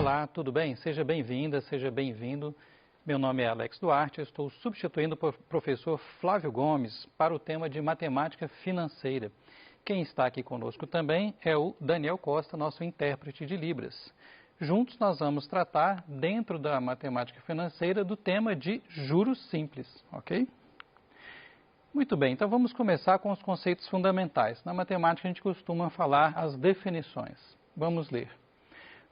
Olá, tudo bem? Seja bem-vinda, seja bem-vindo. Meu nome é Alex Duarte, eu estou substituindo o professor Flávio Gomes para o tema de matemática financeira. Quem está aqui conosco também é o Daniel Costa, nosso intérprete de Libras. Juntos nós vamos tratar, dentro da matemática financeira, do tema de juros simples, ok? Muito bem, então vamos começar com os conceitos fundamentais. Na matemática a gente costuma falar as definições. Vamos ler.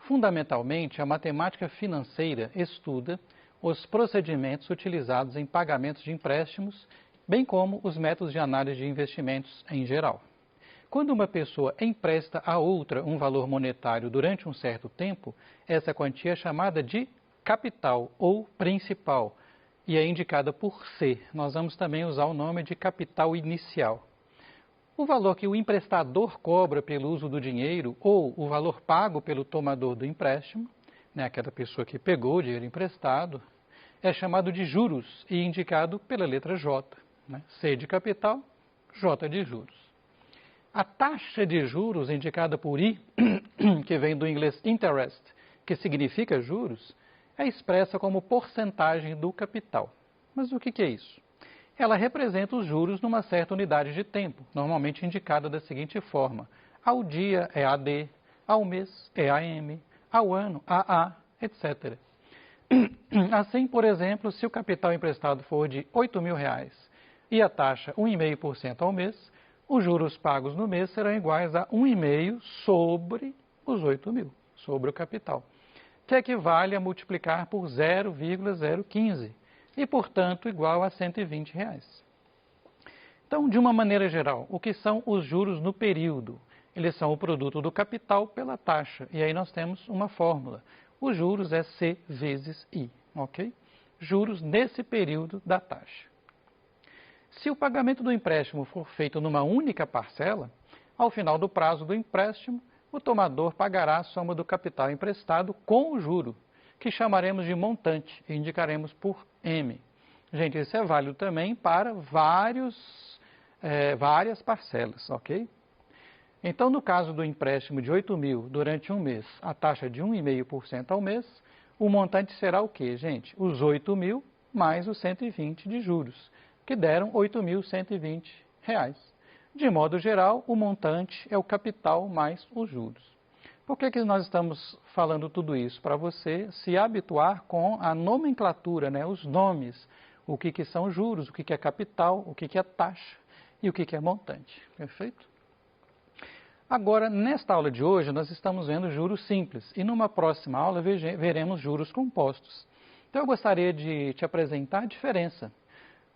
Fundamentalmente, a matemática financeira estuda os procedimentos utilizados em pagamentos de empréstimos, bem como os métodos de análise de investimentos em geral. Quando uma pessoa empresta a outra um valor monetário durante um certo tempo, essa quantia é chamada de capital ou principal e é indicada por C. Nós vamos também usar o nome de capital inicial. O valor que o emprestador cobra pelo uso do dinheiro ou o valor pago pelo tomador do empréstimo, aquela pessoa que pegou o dinheiro emprestado, é chamado de juros e indicado pela letra J. C de capital, J de juros. A taxa de juros, indicada por I, que vem do inglês interest, que significa juros, é expressa como porcentagem do capital. Mas o que é isso? Ela representa os juros numa certa unidade de tempo, normalmente indicada da seguinte forma: ao dia é AD, ao mês é AM, ao ano AA, etc. Assim, por exemplo, se o capital emprestado for de R$8.000 e a taxa 1,5% ao mês, os juros pagos no mês serão iguais a 1,5 sobre os 8.000, sobre o capital, que equivale a multiplicar por 0,015 e, portanto, igual a R$120. Então, de uma maneira geral, o que são os juros no período? Eles são o produto do capital pela taxa, e aí nós temos uma fórmula. Os juros é C vezes I, ok? Juros nesse período da taxa. Se o pagamento do empréstimo for feito numa única parcela, ao final do prazo do empréstimo, o tomador pagará a soma do capital emprestado com o juro, que chamaremos de montante e indicaremos por M. Gente, isso é válido também para várias parcelas, ok? Então, no caso do empréstimo de 8.000 durante um mês, a taxa de 1,5% ao mês, o montante será o quê, gente? Os 8.000 mais os 120 de juros, que deram R$8.120. De modo geral, o montante é o capital mais os juros. Por que nós estamos falando tudo isso? Para você se habituar com a nomenclatura, os nomes, o que são juros, o que é capital, o que é taxa e o que é montante. Perfeito? Agora, nesta aula de hoje, nós estamos vendo juros simples e numa próxima aula veremos juros compostos. Então, eu gostaria de te apresentar a diferença.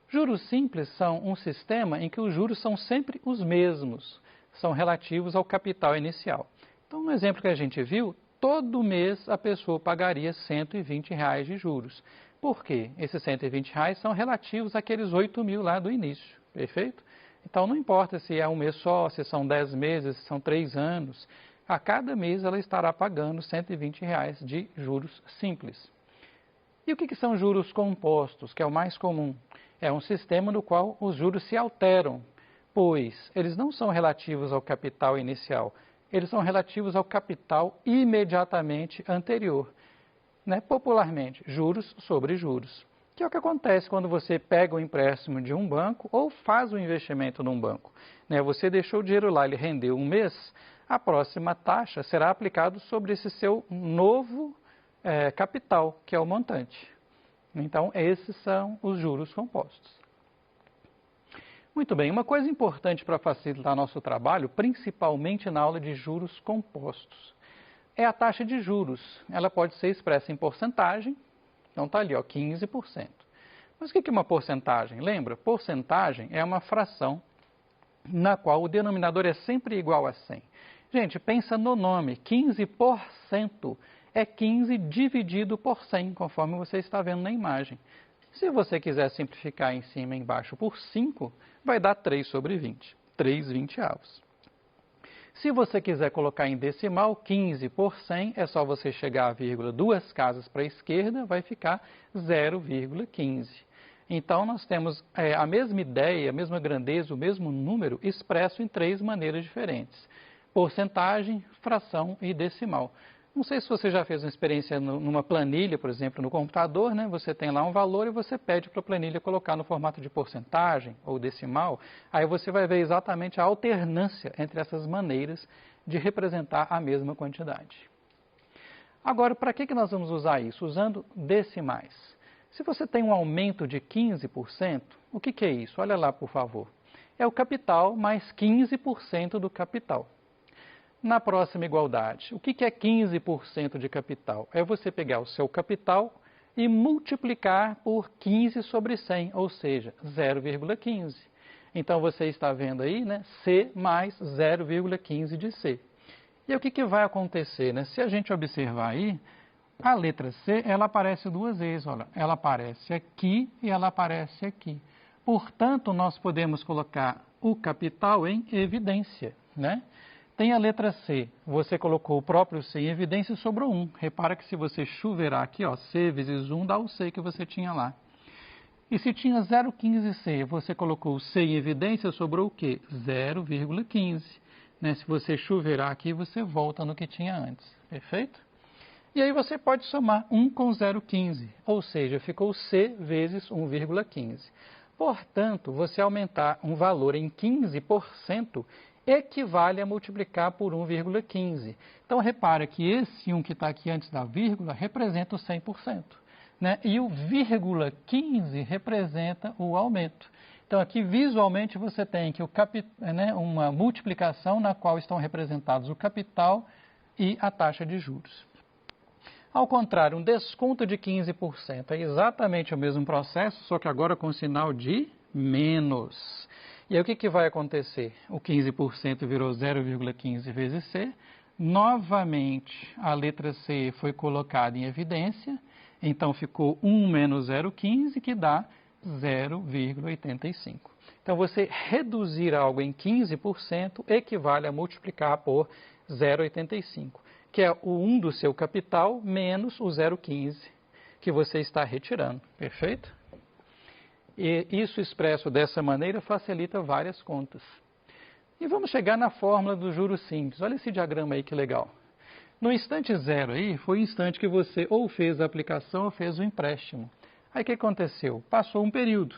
Juros simples são um sistema em que os juros são sempre os mesmos, são relativos ao capital inicial. Então, no exemplo que a gente viu, todo mês a pessoa pagaria R$120 de juros. Por quê? Esses R$120 são relativos àqueles 8.000 lá do início, perfeito? Então, não importa se é um mês só, se são 10 meses, se são 3 anos, a cada mês ela estará pagando R$120 de juros simples. E o que são juros compostos, que é o mais comum? É um sistema no qual os juros se alteram, pois eles não são relativos ao capital inicial, eles são relativos ao capital imediatamente anterior. Popularmente, juros sobre juros. Que é o que acontece quando você pega o empréstimo de um banco ou faz o investimento num banco. Você deixou o dinheiro lá, ele rendeu um mês, a próxima taxa será aplicada sobre esse seu novo capital, que é o montante. Então, esses são os juros compostos. Muito bem, uma coisa importante para facilitar nosso trabalho, principalmente na aula de juros compostos, é a taxa de juros. Ela pode ser expressa em porcentagem, então está ali, 15%. Mas o que é uma porcentagem? Lembra? Porcentagem é uma fração na qual o denominador é sempre igual a 100. Gente, pensa no nome, 15% é 15 dividido por 100, conforme você está vendo na imagem. Se você quiser simplificar em cima e embaixo por 5, vai dar 3 sobre 20, 3 vinteavos. Se você quiser colocar em decimal, 15 por 100, é só você chegar a vírgula 2 casas para a esquerda, vai ficar 0,15. Então, nós temos a mesma ideia, a mesma grandeza, o mesmo número expresso em 3 maneiras diferentes: porcentagem, fração e decimal. Não sei se você já fez uma experiência numa planilha, por exemplo, no computador, né? Você tem lá um valor e você pede para a planilha colocar no formato de porcentagem ou decimal. Aí você vai ver exatamente a alternância entre essas maneiras de representar a mesma quantidade. Agora, para que nós vamos usar isso? Usando decimais. Se você tem um aumento de 15%, o que é isso? Olha lá, por favor. É o capital mais 15% do capital. Na próxima igualdade, o que é 15% de capital? É você pegar o seu capital e multiplicar por 15 sobre 100, ou seja, 0,15. Então, você está vendo aí, né, C mais 0,15 de C. E o que vai acontecer, né? Se a gente observar aí, a letra C, ela aparece duas vezes, olha. Ela aparece aqui e ela aparece aqui. Portanto, nós podemos colocar o capital em evidência, né? Tem a letra C, você colocou o próprio C em evidência e sobrou 1. Repara que se você chuveirar aqui, ó, C vezes 1 dá o C que você tinha lá. E se tinha 0,15C, você colocou o C em evidência, sobrou o quê? 0,15. Né? Se você chuveirar aqui, você volta no que tinha antes. Perfeito? E aí você pode somar 1 com 0,15, ou seja, ficou C vezes 1,15. Portanto, você aumentar um valor em 15% equivale a multiplicar por 1,15. Então, repara que esse 1 que está aqui antes da vírgula representa o 100%. Né? E o vírgula 15 representa o aumento. Então, aqui visualmente você tem que uma multiplicação na qual estão representados o capital e a taxa de juros. Ao contrário, um desconto de 15% é exatamente o mesmo processo, só que agora com sinal de menos. E aí o que vai acontecer? O 15% virou 0,15 vezes C. Novamente, a letra C foi colocada em evidência. Então, ficou 1 menos 0,15, que dá 0,85. Então, você reduzir algo em 15% equivale a multiplicar por 0,85, que é o 1 do seu capital menos o 0,15 que você está retirando. Perfeito? E isso expresso dessa maneira facilita várias contas. E vamos chegar na fórmula do juros simples. Olha esse diagrama aí que legal. No instante zero aí, foi o instante que você ou fez a aplicação ou fez o empréstimo. Aí o que aconteceu? Passou um período.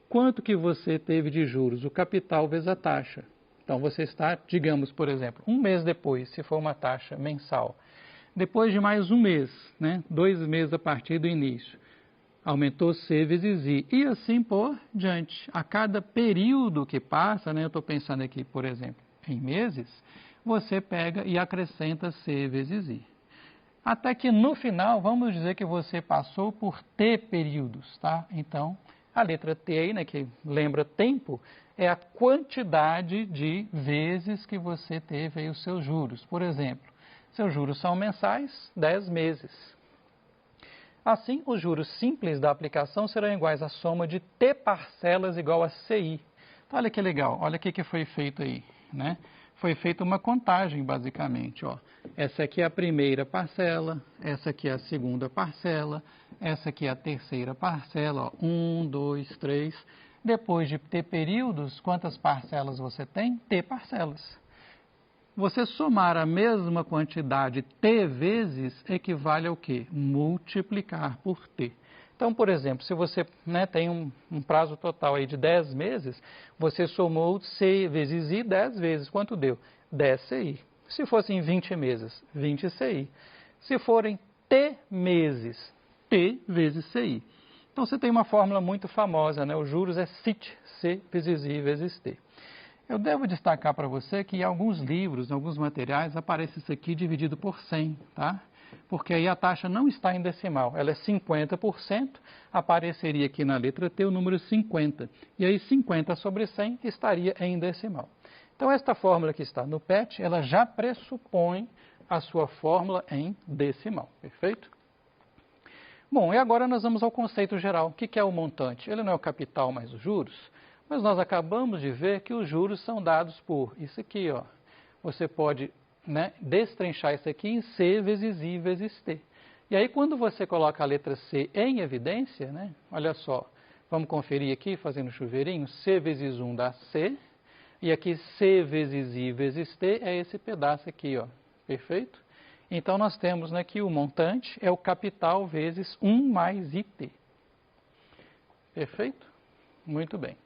Quanto que você teve de juros? O capital vezes a taxa. Então você está, digamos, por exemplo, um mês depois, se for uma taxa mensal. Depois de mais um mês, né? 2 meses a partir do início. Aumentou C vezes I. E assim por diante. A cada período que passa, né? Eu estou pensando aqui, por exemplo, em meses, você pega e acrescenta C vezes I. Até que no final, vamos dizer que você passou por T períodos, tá? Então, a letra T aí, né, que lembra tempo, é a quantidade de vezes que você teve aí os seus juros. Por exemplo, seus juros são mensais, 10 meses. Assim, os juros simples da aplicação serão iguais à soma de T parcelas igual a CI. Então, olha que legal, olha o que foi feito aí, né? Foi feita uma contagem, basicamente. Ó. Essa aqui é a primeira parcela, essa aqui é a segunda parcela, essa aqui é a terceira parcela. Ó. 1, 2, 3. Depois de T períodos, quantas parcelas você tem? T parcelas. Você somar a mesma quantidade T vezes equivale ao quê? Multiplicar por T. Então, por exemplo, se você tem um prazo total aí de 10 meses, você somou C vezes I 10 vezes. Quanto deu? 10 CI. Se fossem 20 meses, 20 CI. Se forem T meses, T vezes CI. Então, você tem uma fórmula muito famosa, né? O juros é CIT, C vezes I vezes T. Eu devo destacar para você que em alguns livros, em alguns materiais, aparece isso aqui dividido por 100, tá? Porque aí a taxa não está em decimal, ela é 50%, apareceria aqui na letra T o número 50. E aí 50 sobre 100 estaria em decimal. Então esta fórmula que está no PET, ela já pressupõe a sua fórmula em decimal, perfeito? Bom, e agora nós vamos ao conceito geral. O que é o montante? Ele não é o capital mais os juros? Mas nós acabamos de ver que os juros são dados por isso aqui, ó. Você pode destrinchar isso aqui em C vezes I vezes T. E aí, quando você coloca a letra C em evidência, olha só, vamos conferir aqui, fazendo chuveirinho, C vezes 1 dá C, e aqui C vezes I vezes T é esse pedaço aqui, ó, perfeito? Então, nós temos, né, que o montante é o capital vezes 1 mais IT. Perfeito? Muito bem.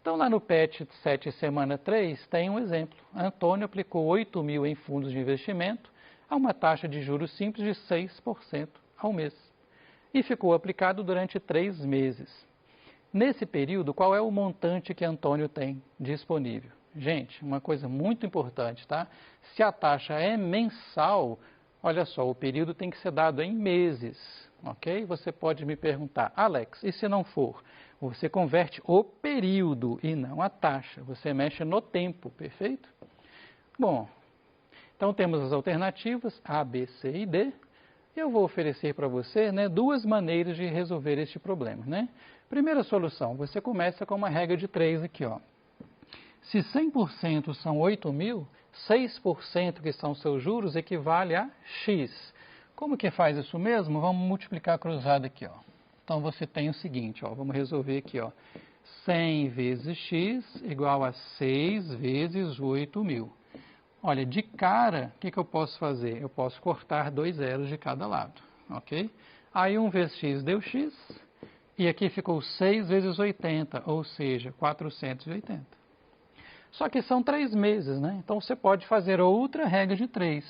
Então, lá no PET 7, semana 3, tem um exemplo. Antônio aplicou 8.000 em fundos de investimento a uma taxa de juros simples de 6% ao mês. E ficou aplicado durante 3 meses. Nesse período, qual é o montante que Antônio tem disponível? Gente, uma coisa muito importante, tá? Se a taxa é mensal, olha só, o período tem que ser dado em meses, ok? Você pode me perguntar, Alex, e se não for? Você converte o período e não a taxa. Você mexe no tempo, perfeito? Bom, então temos as alternativas A, B, C e D. Eu vou oferecer para você, né, 2 maneiras de resolver este problema, né? Primeira solução, você começa com uma regra de 3 aqui, ó. Se 100% são 8.000, 6% que são seus juros equivale a X. Como que faz isso mesmo? Vamos multiplicar cruzado aqui, ó. Então, você tem o seguinte, ó, vamos resolver aqui, ó. 100 vezes X igual a 6 vezes 8.000. Olha, de cara, o que eu posso fazer? Eu posso cortar 2 zeros de cada lado, ok? Aí 1 vezes X deu X, e aqui ficou 6 vezes 80, ou seja, 480. Só que são 3 meses, né? Então, você pode fazer outra regra de 3.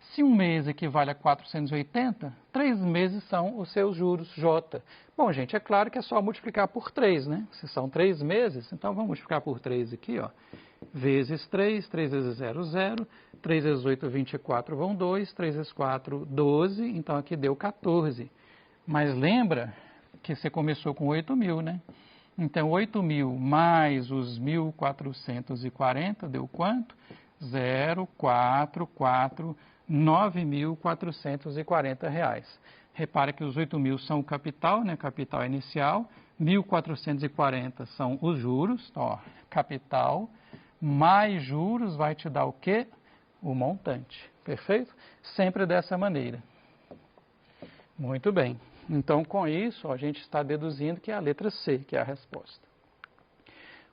Se um mês equivale a 480, 3 meses são os seus juros J. Bom, gente, é claro que é só multiplicar por 3, né? Se são 3 meses, então vamos multiplicar por 3 aqui, ó. Vezes 3, 3 vezes 0, 0. 3 vezes 8, 24, vão 2. 3 vezes 4, 12. Então, aqui deu 14. Mas lembra que você começou com 8.000, né? Então, 8.000 mais os 1.440 deu quanto? 0,44, 9.440 reais. Repara que os 8.000 são o capital, né? Capital inicial. 1.440 são os juros, ó, capital, mais juros vai te dar o quê? O montante, perfeito? Sempre dessa maneira. Muito bem. Então, com isso, ó, a gente está deduzindo que é a letra C, que é a resposta.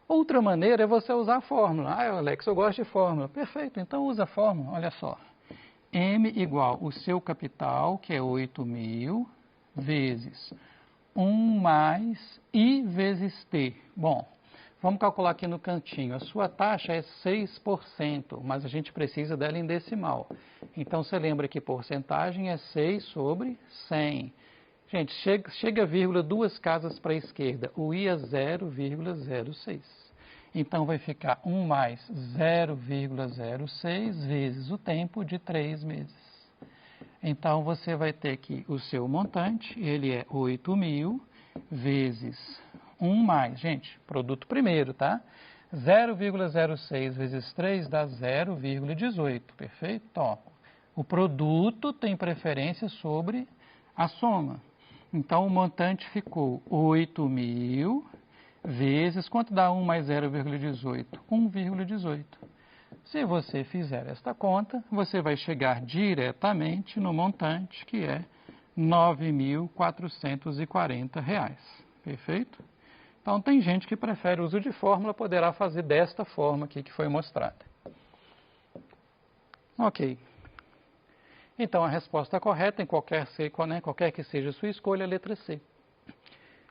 Outra maneira é você usar a fórmula. Ah, Alex, eu gosto de fórmula. Perfeito, então usa a fórmula, olha só. M igual o seu capital, que é 8.000, vezes 1 mais I vezes T. Bom, vamos calcular aqui no cantinho. A sua taxa é 6%, mas a gente precisa dela em decimal. Então, você lembra que porcentagem é 6 sobre 100. Gente, chega vírgula 2 casas para a esquerda. O I é 0,06. Então, vai ficar 1 mais 0,06 vezes o tempo de 3 meses. Então, você vai ter que o seu montante, ele é 8.000 vezes 1 mais, gente, produto primeiro, tá? 0,06 vezes 3 dá 0,18, perfeito? Ó, o produto tem preferência sobre a soma. Então, o montante ficou 8.000 vezes, quanto dá 1 mais 0,18? 1,18. Se você fizer esta conta, você vai chegar diretamente no montante, que é R$ 9.440. Perfeito? Então, tem gente que prefere o uso de fórmula, poderá fazer desta forma aqui que foi mostrada. Ok. Então, a resposta correta, em qualquer que seja a sua escolha, é a letra C.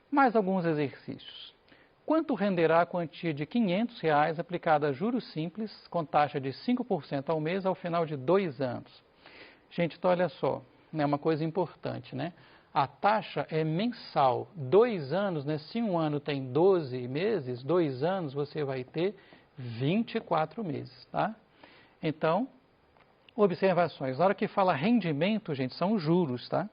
Mais alguns exercícios. Quanto renderá a quantia de R$ 500 aplicada a juros simples, com taxa de 5% ao mês, ao final de 2 anos? Gente, então olha só, é uma coisa importante, né? A taxa é mensal. 2 anos, né? Se um ano tem 12 meses, 2 anos você vai ter 24 meses, tá? Então, observações. Na hora que fala rendimento, gente, são juros, tá?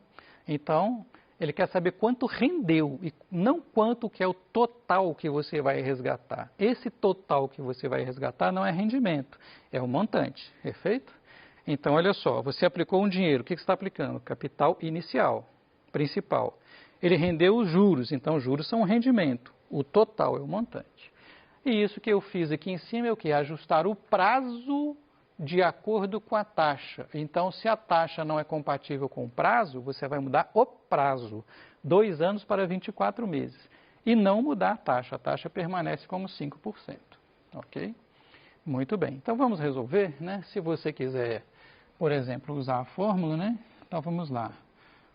Então, ele quer saber quanto rendeu e não quanto que é o total que você vai resgatar. Esse total que você vai resgatar não é rendimento, é o montante, perfeito? Então, olha só, você aplicou um dinheiro, o que você está aplicando? Capital inicial, principal. Ele rendeu os juros, então juros são um rendimento, o total é o montante. E isso que eu fiz aqui em cima é o que? Ajustar o prazo de acordo com a taxa. Então, se a taxa não é compatível com o prazo, você vai mudar o prazo, 2 anos para 24 meses. E não mudar a taxa permanece como 5%. Ok? Muito bem. Então, vamos resolver, né? Se você quiser por exemplo, usar a fórmula, né? Então, vamos lá.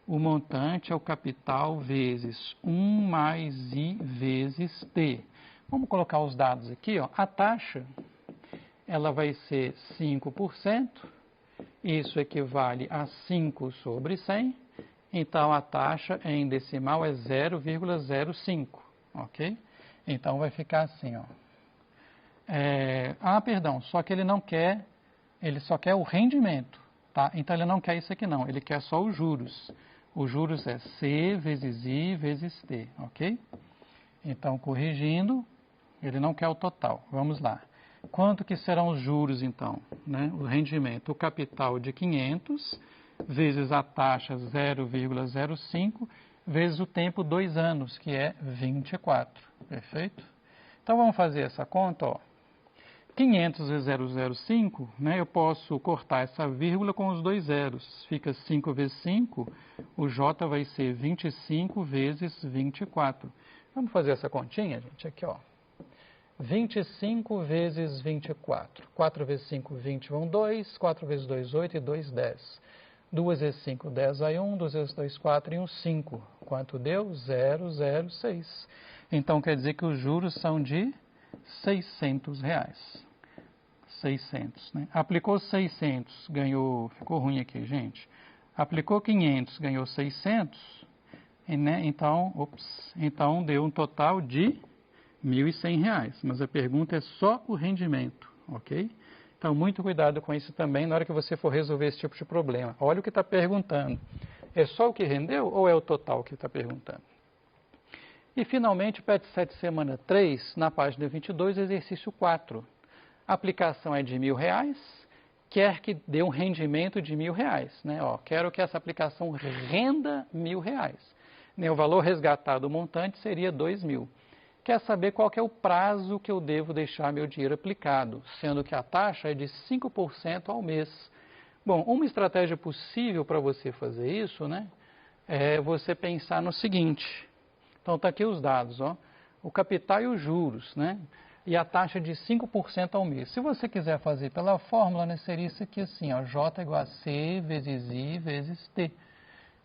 O montante é o capital vezes 1 mais I vezes T. Vamos colocar os dados aqui, ó. A taxa, ela vai ser 5%. Isso equivale a 5 sobre 100. Então, a taxa em decimal é 0,05, ok? Então, vai ficar assim, ó. Perdão, só que ele não quer, ele só quer o rendimento, tá? Então, ele não quer isso aqui não, ele quer só os juros. Os juros é C vezes I vezes T, ok? Então, corrigindo, ele não quer o total. Vamos lá. Quanto que serão os juros, então? Né? O rendimento, o capital de 500, vezes a taxa 0,05, vezes o tempo 2 anos, que é 24. Perfeito? Então, vamos fazer essa conta, ó. 500 vezes 0,05, né, eu posso cortar essa vírgula com os 2 zeros. Fica 5 vezes 5, o J vai ser 25 vezes 24. Vamos fazer essa continha, gente, aqui, ó. 25 vezes 24. 4 vezes 5, 20 vão 2. 4 vezes 2, 8 e 2, 10. 2 vezes 5, 10 vai 1. 2 vezes 2, 4 e 1, 5. Quanto deu? 0,06. Então, quer dizer que os juros são de R$600. 600, né? Aplicou 600, ganhou... Ficou ruim aqui, gente. Aplicou 500, ganhou 600. Né? Então, deu um total de R$1.100, mas a pergunta é só o rendimento, ok? Então, muito cuidado com isso também na hora que você for resolver esse tipo de problema. Olha o que está perguntando. É só o que rendeu ou é o total que está perguntando? E, finalmente, PET 7, semana 3, na página 22, exercício 4. A aplicação é de R$1.000, quer que dê um rendimento de R$1.000, né? Ó, quero que essa aplicação renda R$1.000. O valor resgatado do montante seria R$2.000. Quer saber qual que é o prazo que eu devo deixar meu dinheiro aplicado, sendo que a taxa é de 5% ao mês. Bom, uma estratégia possível para você fazer isso, né, é você pensar no seguinte. Então, está aqui os dados, ó, o capital e os juros, né, e a taxa de 5% ao mês. Se você quiser fazer pela fórmula, né, seria isso aqui assim, ó, J igual a C vezes I vezes T.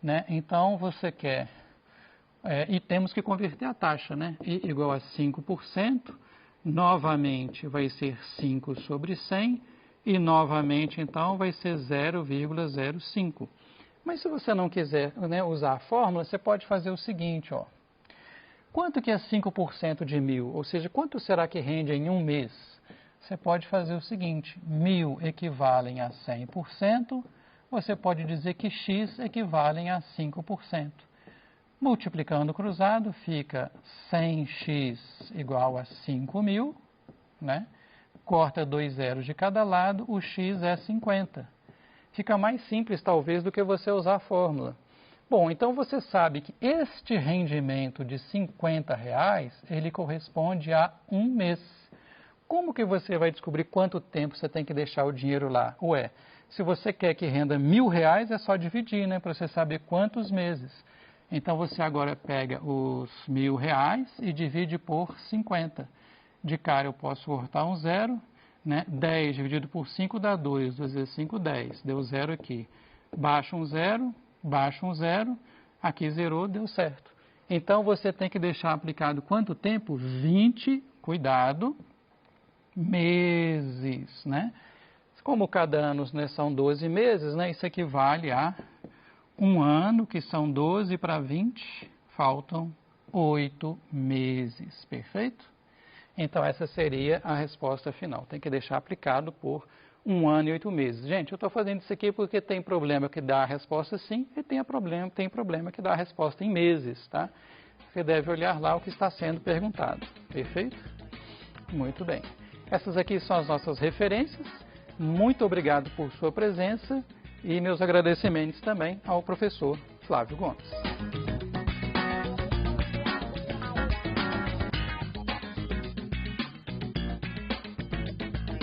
Né? Então, você quer... e temos que converter a taxa, né? I igual a 5%, novamente vai ser 5 sobre 100, e novamente, então, vai ser 0,05. Mas se você não quiser, né, usar a fórmula, você pode fazer o seguinte, ó. Quanto que é 5% de 1.000? Ou seja, quanto será que rende em um mês? Você pode fazer o seguinte, 1.000 equivalem a 100%, você pode dizer que x equivalem a 5%. Multiplicando o cruzado, fica 100x igual a 5.000, né? Corta 2 zeros de cada lado, o x é 50. Fica mais simples, talvez, do que você usar a fórmula. Bom, então você sabe que este rendimento de R$50, ele corresponde a um mês. Como que você vai descobrir quanto tempo você tem que deixar o dinheiro lá? Ué, se você quer que renda R$1.000, é só dividir, né? Para você saber quantos meses. Então, você agora pega os R$1.000 e divide por 50. De cara, eu posso cortar um zero, né? 10 dividido por 5 dá 2. 2 vezes 5, 10. Deu zero aqui. Baixa um zero, aqui zerou, deu certo. Então, você tem que deixar aplicado quanto tempo? 20, cuidado, meses, né? Como cada ano, né, são 12 meses, né? Isso equivale a um ano, que são 12 para 20, faltam 8 meses, perfeito? Então, essa seria a resposta final. Tem que deixar aplicado por 1 ano e 8 meses. Gente, eu estou fazendo isso aqui porque tem problema que dá a resposta sim e tem problema que dá a resposta em meses, tá? Você deve olhar lá o que está sendo perguntado, perfeito? Muito bem. Essas aqui são as nossas referências. Muito obrigado por sua presença. E meus agradecimentos também ao professor Flávio Gomes.